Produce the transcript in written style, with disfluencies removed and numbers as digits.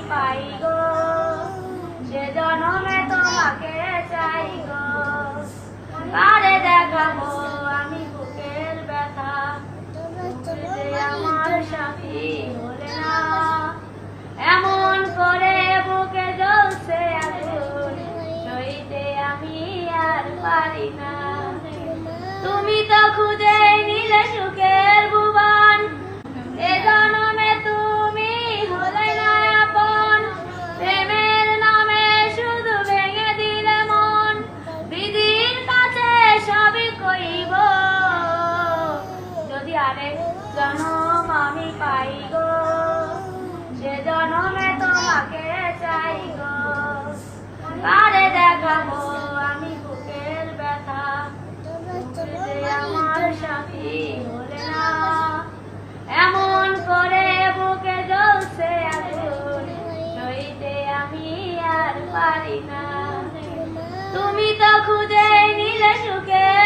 পাই গো, সে জনমে তোমাকে চাই গো। কারে দেখাবো আমি বুকের ব্যথা, তুমি যে আমার সাথী হলে না। এমন করে বুকে জ্বলছে আগুন, সইতে আমি আর পারি না। তুমি তো খুঁজে নিলে সুখের ভুবন, এ জনমে তুমি হলে না আপন। প্রেমের নামে শুধু ভেঙে দিলে মন, বিধির কাছে সবই কইব। যদি আরেক জনম আমি পাই গো, সে জনমে তোমাকে চাই গো। কারে দেখাবো আমি বুকের ব্যথা, তুমি যে আমার সাথী হলে না। এমন করে বুকে জ্বলছে আগুন, সইতে আমি আর পারি না। তুমি তো খুঁজে নিলে সুখের